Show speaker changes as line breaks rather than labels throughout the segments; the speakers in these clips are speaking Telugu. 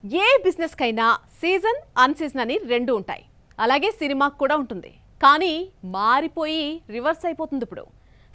ఏ బిజినెస్ కైనా సీజన్ అన్సీజన్ అని రెండు ఉంటాయి. అలాగే సినిమాకు కూడా ఉంటుంది. కానీ మారిపోయి రివర్స్ అయిపోతుంది. ఇప్పుడు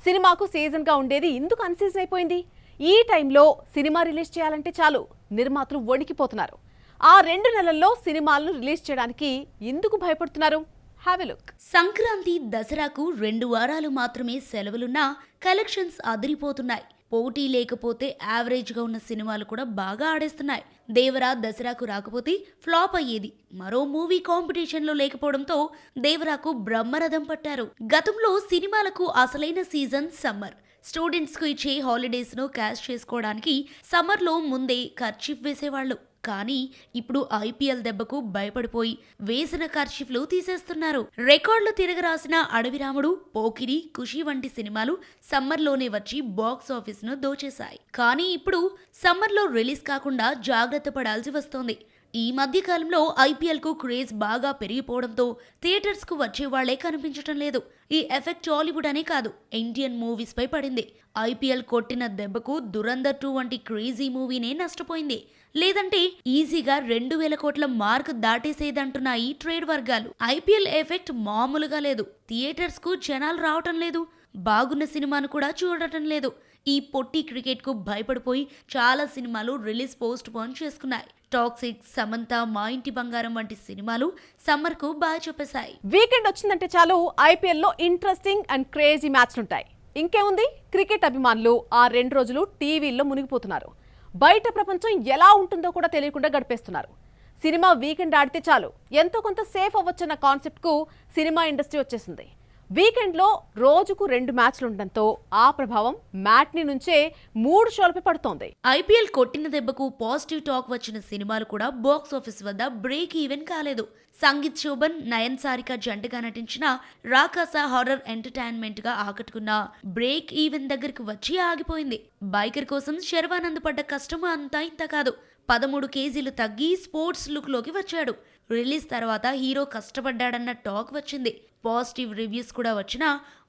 సినిమాకు సీజన్ గా ఉండేది ఎందుకు అన్సీజన్ అయిపోయింది? ఈ టైంలో సినిమా రిలీజ్ చేయాలంటే చాలు నిర్మాతలు వణికిపోతున్నారు. ఆ 2 నెలల్లో సినిమాలను రిలీజ్ చేయడానికి ఎందుకు భయపడుతున్నారు? Have a look.
సంక్రాంతి, దసరాకు 2 వారాలు మాత్రమే సెలవులున్నా కలెక్షన్స్ అదిరిపోతున్నాయి. పోటీ లేకపోతే యావరేజ్గా ఉన్న సినిమాలు కూడా బాగా ఆడేస్తున్నాయి. దేవరా దసరాకు రాకపోతే ఫ్లాప్ అయ్యేది. మరో మూవీ కాంపిటీషన్లో లేకపోవడంతో దేవరాకు బ్రహ్మరథం పట్టారు. గతంలో సినిమాలకు అసలైన సీజన్ సమ్మర్. స్టూడెంట్స్కు ఇచ్చే హాలిడేస్ను క్యాష్ చేసుకోవడానికి సమ్మర్లో ముందే కర్చీఫ్ వేసేవాళ్ళు. కానీ ఇప్పుడు ఐపీఎల్ దెబ్బకు భయపడిపోయి వేసిన కర్చీఫ్లు తీసేస్తున్నారు. రికార్డులు తిరగరాసిన అడవిరాముడు, పోకిరి, ఖుషి వంటి సినిమాలు సమ్మర్లోనే వచ్చి బాక్స్ ఆఫీస్ను దోచేశాయి. కానీ ఇప్పుడు సమ్మర్లో రిలీజ్ కాకుండా జాగ్రత్త పడాల్సి వస్తోంది. ఈ మధ్య కాలంలో ఐపీఎల్కు క్రేజ్ బాగా పెరిగిపోవడంతో థియేటర్స్కు వచ్చేవాళ్లే కనిపించటం లేదు. ఈ ఎఫెక్ట్ టాలీవుడ్ అనే కాదు, ఇండియన్ మూవీస్ పై పడింది. ఐపీఎల్ కొట్టిన దెబ్బకు దురంధర్ 2 వంటి క్రేజీ మూవీనే నష్టపోయింది. లేదంటే ఈజీగా 2,000 కోట్ల మార్క్ దాటేసేదంటున్నాయి ట్రేడ్ వర్గాలు. ఐపీఎల్ ఎఫెక్ట్ మామూలుగా లేదు. థియేటర్స్ కు జనాలు రావటం లేదు. బాగున్న సినిమాను కూడా చూడటం లేదు. ఈ పొట్టి క్రికెట్ కు భయపడిపోయి చాలా సినిమాలు రిలీజ్ పోస్ట్ పోన్ చేసుకున్నాయి. టాక్సిక్, సమంత, మా ఇంటి బంగారం వంటి సినిమాలు సమ్మర్ కు బాగా చెప్పేశాయి.
వీకెండ్ వచ్చిందంటే చాలు ఐపీఎల్ లో ఇంట్రెస్టింగ్ అండ్ క్రేజీ మ్యాచ్లుంటాయి. ఇంకేముంది, క్రికెట్ అభిమానులు ఆ 2 రోజులు టీవీల్లో మునిగిపోతున్నారు. బయట ప్రపంచం ఎలా ఉంటుందో కూడా తెలియకుండా గడిపేస్తున్నారు. సినిమా వీకెండ్ ఆడితే చాలు ఎంతో కొంత సేఫ్ అవ్వచ్చన్న కాన్సెప్ట్కు సినిమా ఇండస్ట్రీ వచ్చేసింది. వీకెండ్లో రోజుకు 2 మ్యాచ్లు ఉండడంతో ఆ ప్రభావం మ్యాట్ని నుంచే 3 షోలపై పడుతోంది.
ఐపీఎల్ కొట్టిన దెబ్బకు పాజిటివ్ టాక్ వచ్చిన సినిమాలు కూడా బాక్స్ ఆఫీస్ వద్ద బ్రేక్ ఈవెన్ కాలేదు. సంగీత్ శోభన్, నయన్ సారిక జంటగా నటించిన రాకాస హారర్ ఎంటర్టైన్మెంట్ గా ఆకట్టుకున్న బ్రేక్ ఈవెన్ దగ్గరకు వచ్చి ఆగిపోయింది. బైకర్ కోసం శర్వానంద్ పడ్డ కష్టం అంతా ఇంత కాదు. 13 కేజీలు తగ్గి స్పోర్ట్స్ లుక్ లోకి వచ్చాడు. రిలీజ్ తర్వాత హీరో కష్టపడ్డాడన్న టాక్ వచ్చింది. పాజిటివ్ రివ్యూస్ కూడా వచ్చినా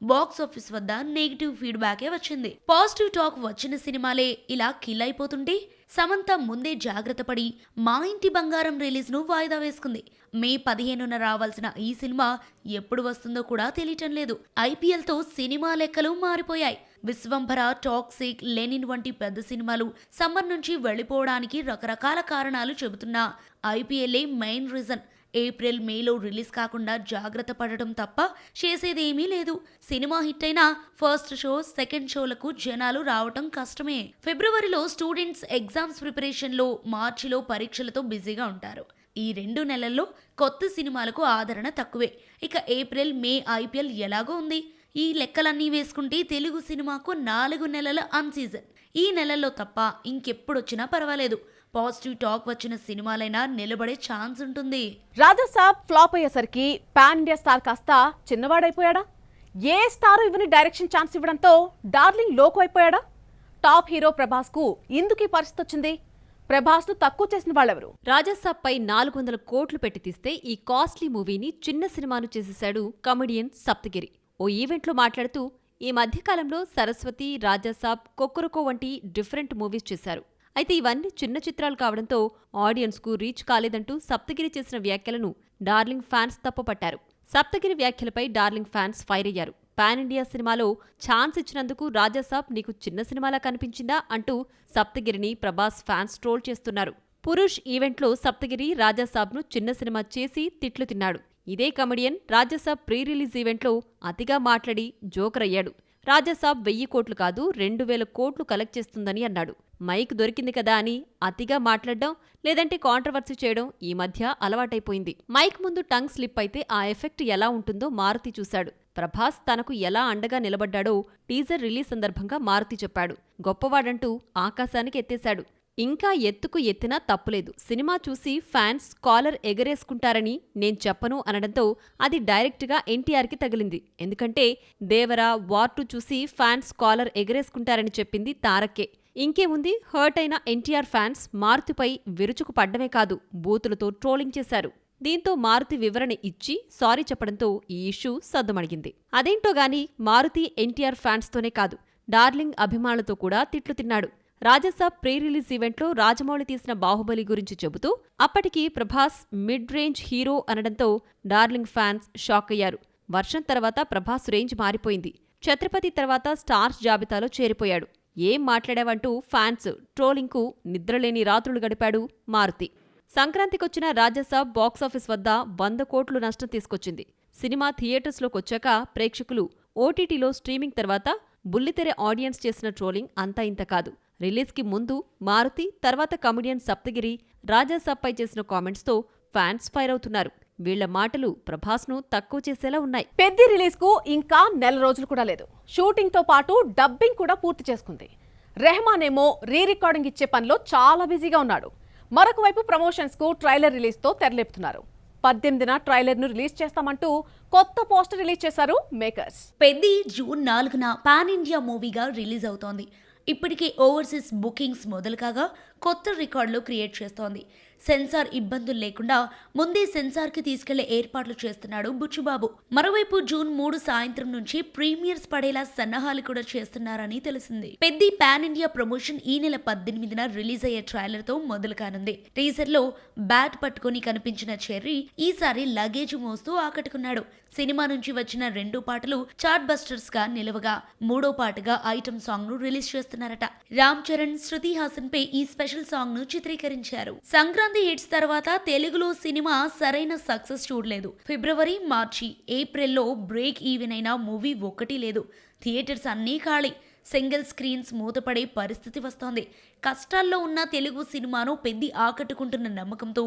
బాక్స్ ఆఫీస్ వద్ద నెగిటివ్ ఫీడ్బ్యాకే వచ్చింది. పాజిటివ్ టాక్ వచ్చిన సినిమాలే ఇలా కిల్ అయిపోతుంటే సమంత ముందే జాగ్రత్త పడి మా ఇంటి బంగారం రిలీజ్ ను వాయిదా వేసుకుంది. మే 15న రావాల్సిన ఈ సినిమా ఎప్పుడు వస్తుందో కూడా తెలియటం లేదు. ఐపీఎల్ తో సినిమా లెక్కలు మారిపోయాయి. విశ్వంభర, టాక్సిక్, లెనిన్ వంటి పెద్ద సినిమాలు సమ్మర్ నుంచి వెళ్లిపోవడానికి రకరకాల కారణాలు చెబుతున్నా ఐపీఎల్ఏ మెయిన్ రీజన్. ఏప్రిల్, మేలో రిలీజ్ కాకుండా జాగ్రత్త పడటం తప్ప చేసేదేమీ లేదు. సినిమా హిట్ అయినా ఫస్ట్ షో, సెకండ్ షోలకు జనాలు రావటం కష్టమే. ఫిబ్రవరిలో స్టూడెంట్స్ ఎగ్జామ్స్ ప్రిపరేషన్లో, మార్చిలో పరీక్షలతో బిజీగా ఉంటారు. ఈ 2 నెలల్లో కొత్త సినిమాలకు ఆదరణ తక్కువే. ఇక ఏప్రిల్, మే ఐపీఎల్ ఎలాగో ఉంది. ఈ లెక్కలన్నీ వేసుకుంటే తెలుగు సినిమాకు 4 నెలల అన్సీజన్. ఈ నెలల్లో తప్ప ఇంకెప్పుడొచ్చినా పర్వాలేదు. పాజిటివ్ టాక్ వచ్చిన సినిమాలైనా నిలబడే ఛాన్స్ ఉంటుంది.
రాజాసాబ్ ఫ్లాప్ అయ్యేసరికి పాన్ ఇండియా స్టార్ కాస్త చిన్నవాడైపోయాడా? ఏ స్టార్ ఇవ్వని డైరెక్షన్ ఛాన్స్ ఇవ్వడంతో డార్లింగ్ లోకు అయిపోయాడా? టాప్ హీరో ప్రభాస్ కు ఇందుకు ఈ పరిస్థితి వచ్చింది. ప్రభాస్ ను తక్కువ చేసిన వాళ్ళెవరు?
రాజాసాబ్ పై 400 కోట్లు పెట్టి తీస్తే ఈ కాస్ట్లీ మూవీని చిన్న సినిమాను చేసేశాడు కమెడియన్ సప్తగిరి. ఓ ఈవెంట్లో మాట్లాడుతూ ఈ మధ్యకాలంలో సరస్వతి, రాజాసాబ్, కొక్కరకో వంటి డిఫరెంట్ మూవీస్ చేశారు. అయితే ఇవన్నీ చిన్న చిత్రాలు కావడంతో ఆడియన్స్ కు రీచ్ కాలేదంటూ సప్తగిరి చేసిన వ్యాఖ్యలను డార్లింగ్ ఫ్యాన్స్ తప్పుపట్టారు. సప్తగిరి వ్యాఖ్యలపై డార్లింగ్ ఫ్యాన్స్ ఫైర్ అయ్యారు. పాన్ ఇండియా సినిమాలో ఛాన్స్ ఇచ్చినందుకు రాజాసాబ్ నీకు చిన్న సినిమాలా కనిపించిందా అంటూ సప్తగిరిని ప్రభాస్ ఫ్యాన్స్ ట్రోల్ చేస్తున్నారు. పురుష్ ఈవెంట్లో సప్తగిరి రాజాసాబ్ను చిన్న సినిమా చేసి తిట్లు తిన్నాడు. ఇదే కమెడియన్ రాజాసాబ్ ప్రీ రిలీజ్ ఈవెంట్లో అతిగా మాట్లాడి జోకర్ అయ్యాడు. రాజాసాబ్ 1000 కోట్లు కాదు 2000 కోట్లు కలెక్ట్ చేస్తుందని అన్నాడు. మైక్ దొరికింది కదా అని అతిగా మాట్లాడడం, లేదంటే కాంట్రవర్సీ చేయడం ఈ మధ్య అలవాటైపోయింది. మైక్ ముందు టంగ్ స్లిప్ అయితే ఆ ఎఫెక్ట్ ఎలా ఉంటుందో మారుతి చూశాడు. ప్రభాస్ తనకు ఎలా అండగా నిలబడ్డాడో టీజర్ రిలీజ్ సందర్భంగా మారుతి చెప్పాడు. గొప్పవాడంటూ ఆకాశానికి ఎత్తేశాడు. ఇంకా ఎత్తుకు ఎత్తినా తప్పులేదు. సినిమా చూసి ఫ్యాన్స్ కాలర్ ఎగరేసుకుంటారని నేను చెప్పను అనడంతో అది డైరెక్ట్గా ఎన్టీఆర్కి తగిలింది. ఎందుకంటే దేవరా, వార్ 2 చూసి ఫ్యాన్స్ కాలర్ ఎగరేసుకుంటారని చెప్పింది తారక్కే. ఇంకేముంది, హర్ట్ అయిన ఎన్టీఆర్ ఫ్యాన్స్ మారుతిపై విరుచుకు పడ్డమే కాదు, బూతులతో ట్రోలింగ్ చేశారు. దీంతో మారుతి వివరణ ఇచ్చి సారీ చెప్పడంతో ఈ ఇష్యూ సద్దుమణిగింది. అదేంటో గాని మారుతి ఎన్టీఆర్ ఫ్యాన్స్తోనే కాదు, డార్లింగ్ అభిమానులతో కూడా తిట్లు తిన్నాడు. రాజాసాబ్ ప్రీ రిలీజ్ ఈవెంట్లో రాజమౌళి తీసిన బాహుబలి గురించి చెబుతూ అప్పటికి ప్రభాస్ మిడ్ రేంజ్ హీరో అనడంతో డార్లింగ్ ఫ్యాన్స్ షాక్ అయ్యారు. వర్షం తర్వాత ప్రభాస్ రేంజ్ మారిపోయింది. ఛత్రపతి తర్వాత స్టార్స్ జాబితాలో చేరిపోయాడు. ఏం మాట్లాడావంటూ ఫ్యాన్స్ ట్రోలింగ్కు నిద్రలేని రాత్రులు గడిపాడు మారుతి. సంక్రాంతికొచ్చిన రాజాసాబ్ బాక్సాఫీస్ వద్ద 100 కోట్లు నష్టం తీసుకొచ్చింది. సినిమా థియేటర్స్లోకొచ్చాక ప్రేక్షకులు ఓటీటీలో స్ట్రీమింగ్ తర్వాత బుల్లితెర ఆడియన్స్ చేసిన ట్రోలింగ్ అంతా ఇంత కాదు. రిలీజ్కి ముందు మారుతి, తర్వాత కమెడియన్ సప్తగిరి రాజాసాబ్పై చేసిన కామెంట్స్తో ఫ్యాన్స్ ఫైర్ అవుతున్నారు. వీళ్ల మాటలు ప్రభాస్ను తక్కువ చేసేలా ఉన్నాయి.
పెద్ది రిలీజ్కు ఇంకా నెల రోజులు కూడా లేదు. షూటింగ్తో పాటు డబ్బింగ్ కూడా పూర్తి చేసుకుంది. రెహమాన్ ఏమో రీ రికార్డింగ్ ఇచ్చే పనిలో చాలా బిజీగా ఉన్నాడు. మరొక వైపు ప్రమోషన్స్కు ట్రైలర్ రిలీజ్తో తెరలేపుతున్నారు. 18న ట్రైలర్ను రిలీజ్ చేస్తామంటూ కొత్త పోస్టర్ రిలీజ్ చేశారు మేకర్స్.
పెద్ది జూన్ 4న పాన్ ఇండియా మూవీగా రిలీజ్ అవుతోంది. ఇప్పటికే ఓవర్సీస్ బుకింగ్స్ మొదలు కాగా కొత్త రికార్డులు క్రియేట్ చేస్తోంది. సెన్సార్ ఇబ్బందులు లేకుండా ముందే సెన్సార్కి తీసుకెళ్లే ఏర్పాట్లు చేస్తున్నాడు బుచ్చుబాబు. మరోవైపు జూన్ 3 సాయంత్రం నుంచి ప్రీమియర్స్ పడేలా సన్నాహాలు కూడా చేస్తున్నారని తెలిసింది. పెద్ది పాన్ ఇండియా ప్రమోషన్ ఈ నెల 18న రిలీజ్ అయ్యే ట్రైలర్ తో మొదలు కానుంది. టీజర్ లో బ్యాట్ పట్టుకుని కనిపించిన చెర్రీ ఈసారి లగేజ్ మోస్తూ ఆకట్టుకున్నాడు. సినిమా నుంచి వచ్చిన 2 పాటలు చార్ట్ బస్టర్స్ గా నిలవగా 3వ పాటగా ఐటమ్ సాంగ్ ను రిలీజ్ చేస్తున్నారట. రామ్ చరణ్, శృతి హాసన్ పై ఈ స్పెషల్ సాంగ్ ను చిత్రీకరించారు. సంక్రాంతి హిట్స్ తర్వాత తెలుగులో సినిమా సరైన సక్సెస్ చూడలేదు. ఫిబ్రవరి, మార్చి, ఏప్రిల్లో బ్రేక్ ఈవెన్ అయిన మూవీ ఒక్కటి లేదు. థియేటర్స్ అన్నీ ఖాళీ. సింగిల్ స్క్రీన్స్ మూతపడే పరిస్థితి వస్తోంది. కష్టాల్లో ఉన్న తెలుగు సినిమాను పెద్ది ఆకట్టుకుంటున్న నమ్మకంతో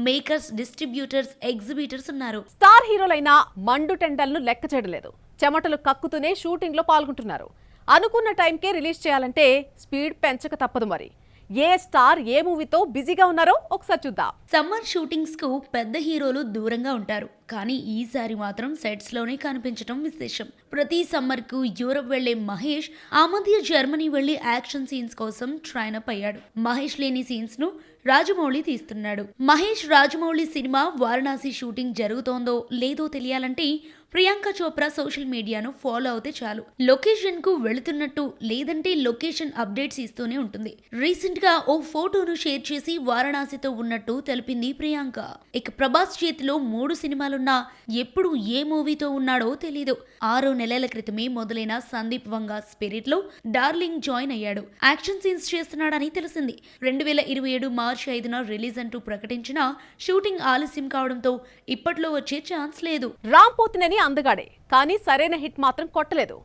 మేకర్స్, డిస్ట్రిబ్యూటర్స్, ఎగ్జిబిటర్స్ ఉన్నారు.
స్టార్ హీరోలైన మండు టెండల్ను లెక్క చేయడలేదు. చెమటలు కక్కుతూనే షూటింగ్లో పాల్గొంటున్నారు. అనుకున్న టైంకే రిలీజ్ చేయాలంటే స్పీడ్ పెంచక తప్పదు. మరి ఏ స్టార్ ఏ మూవీతో బిజీగా ఉన్నారో ఒకసారి చూద్దాం.
సమ్మర్ షూటింగ్స్ కు పెద్ద హీరోలు దూరంగా ఉంటారు. కానీ ఈసారి మాత్రం సెట్స్ లోనే కనిపించడం విశేషం. ప్రతి సమ్మర్ కు యూరప్ వెళ్లే మహేష్ ఆ మధ్య జర్మనీ వెళ్లి యాక్షన్ సీన్స్ కోసం ట్రైన్ అప్ అయ్యాడు. మహేష్ లేని సీన్స్ ను రాజమౌళి తీస్తున్నాడు. మహేష్ రాజమౌళి సినిమా వారణాసి షూటింగ్ జరుగుతోందో లేదో తెలియాలంటే ప్రియాంక చోప్రా సోషల్ మీడియాను ఫాలో అవుతే చాలు. లొకేషన్ కు వెళుతున్నట్టు లేదంటే లొకేషన్ అప్డేట్స్ ఇస్తూనే ఉంటుంది. రీసెంట్ గా ఓ ఫోటోను షేర్ చేసి వారణాసితో ఉన్నట్టు తెలిపింది ప్రియాంక. ఇక ప్రభాస్ చేతిలో 3 సినిమాలున్నా ఎప్పుడు ఏ మూవీతో ఉన్నాడో తెలీదు. 6 నెలల క్రితమే మొదలైన సందీప్ వంగ స్పిరిట్ లో డార్లింగ్ జాయిన్ అయ్యాడు. యాక్షన్ సీన్స్ చేస్తున్నాడని తెలిసింది. 2027 మార్చి 5న రిలీజ్ అంటూ ప్రకటించినా షూటింగ్ ఆలస్యం కావడంతో ఇప్పట్లో వచ్చే ఛాన్స్ లేదు.
రామ్ పోతినేని అందగాడే, కానీ సరైన హిట్ మాత్రం కొట్టలేదు.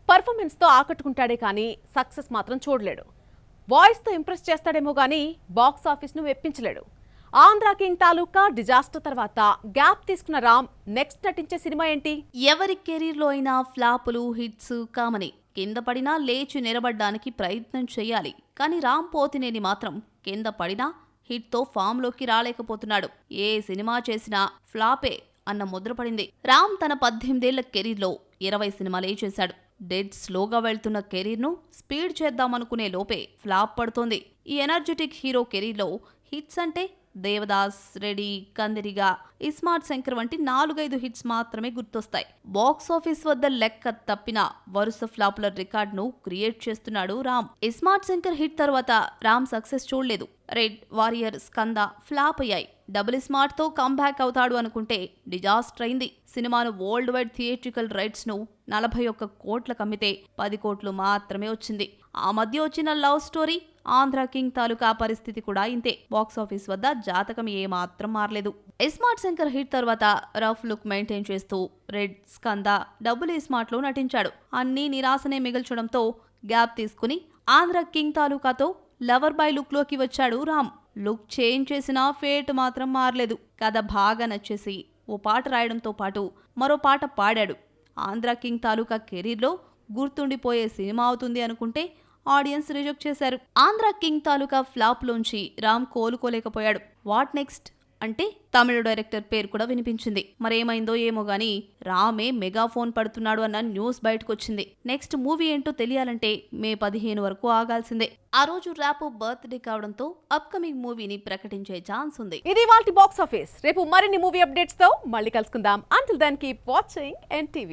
పర్ఫార్మెన్స్తో ఆకట్టుకుంటాడే కానీ సక్సెస్ మాత్రం చూడలేడు. వాయిస్తో ఇంప్రెస్ చేస్తాడేమో కానీ బాక్స్ ఆఫీస్ను మెప్పించలేడు. ఆంధ్రా కింగ్ తాలూకా డిజాస్టర్ తర్వాత గ్యాప్ తీసుకున్న రామ్ నెక్స్ట్ నటించే సినిమా ఏంటి?
ఎవరి కెరీర్లో అయినా ఫ్లాపులు, హిట్స్ కామనే. కింద పడినా లేచి నిలబడ్డానికి ప్రయత్నం చేయాలి. కానీ రామ్ పోతినేని మాత్రం కింద పడినా హిట్తో ఫామ్లోకి రాలేకపోతున్నాడు. ఏ సినిమా చేసినా ఫ్లాపే అన్న ముద్ర పడింది. రామ్ తన 18 ఏళ్ల కెరీర్లో 20 సినిమాలే చేశాడు. డెడ్ స్లోగా వెళ్తున్న కెరీర్ను స్పీడ్ చేద్దామనుకునే లోపే ఫ్లాప్ పడుతోంది. ఈ ఎనర్జెటిక్ హీరో కెరీర్లో హిట్స్ అంటే దేవదాస్, రెడీ, కందిరిగా, ఇస్మార్ట్ శంకర్ వంటి 4-5 హిట్స్ మాత్రమే గుర్తొస్తాయి. బాక్స్ ఆఫీస్ వద్ద లెక్క తప్పిన వరుస ఫ్లాపుల రికార్డును క్రియేట్ చేస్తున్నాడు రామ్. ఇస్మార్ట్ శంకర్ హిట్ తర్వాత రామ్ సక్సెస్ చూడలేదు. రెడ్, వారియర్, స్కంద ఫ్లాప్ అయ్యాయి. డబుల్ స్మార్ట్ తో కంబ్యాక్ అవుతాడు అనుకుంటే డిజాస్టర్ అయింది. సినిమాను వరల్డ్ వైడ్ థియేట్రికల్ రైట్స్ ను 41 కోట్లకు అమ్మితే 10 కోట్లు మాత్రమే వచ్చింది. ఆ మధ్య వచ్చిన love story, Andhra king Taluka పరిస్థితి కూడా ఇంతే. బాక్సాఫీస్ వద్ద జాతకం ఏమాత్రం మారలేదు. ఇస్మార్ట్ శంకర్ హిట్ తర్వాత రఫ్ లుక్ మెయింటైన్ చేస్తూ రెడ్, స్కంద, డబుల్ స్మార్ట్ లో నటించాడు. అన్నీ నిరాశనే మిగల్చడంతో గ్యాప్ తీసుకుని ఆంధ్రా కింగ్ తాలూకాతో లవర్ బాయ్ లుక్ లోకి వచ్చాడు రామ్. లుక్ చేంజ్ చేసినా ఫేట్ మాత్రం మారలేదు. కథ బాగా నచ్చేసి ఓ పాట రాయడంతో పాటు మరో పాట పాడాడు. ఆంధ్రా కింగ్ తాలూకా కెరీర్లో గుర్తుండిపోయే సినిమా అవుతుంది అనుకుంటే ఆడియన్స్ రిజెక్ట్ చేశారు. ఆంధ్రా కింగ్ తాలూకా ఫ్లాప్లోంచి రామ్ కోలుకోలేకపోయాడు. వాట్ నెక్స్ట్ అంటే తమిళ డైరెక్టర్ పేరు కూడా వినిపించింది. మరేమైందో ఏమో గానీ రామే మెగాఫోన్ పడుతున్నాడు అన్న న్యూస్ బయటకొచ్చింది. నెక్స్ట్ మూవీ ఏంటో తెలియాలంటే మే 15 వరకు ఆగాల్సిందే. ఆ రోజు ర్యాపో బర్త్డే కావడంతో అప్కమింగ్ మూవీని ప్రకటించే ఛాన్స్ ఉంది.
ఇది వాల్టి బాక్స్ ఆఫీస్. రేపు మరిన్ని మూవీ అప్డేట్స్ తో మళ్ళీ కలుసుకుందాం. Until then keep watching NTV.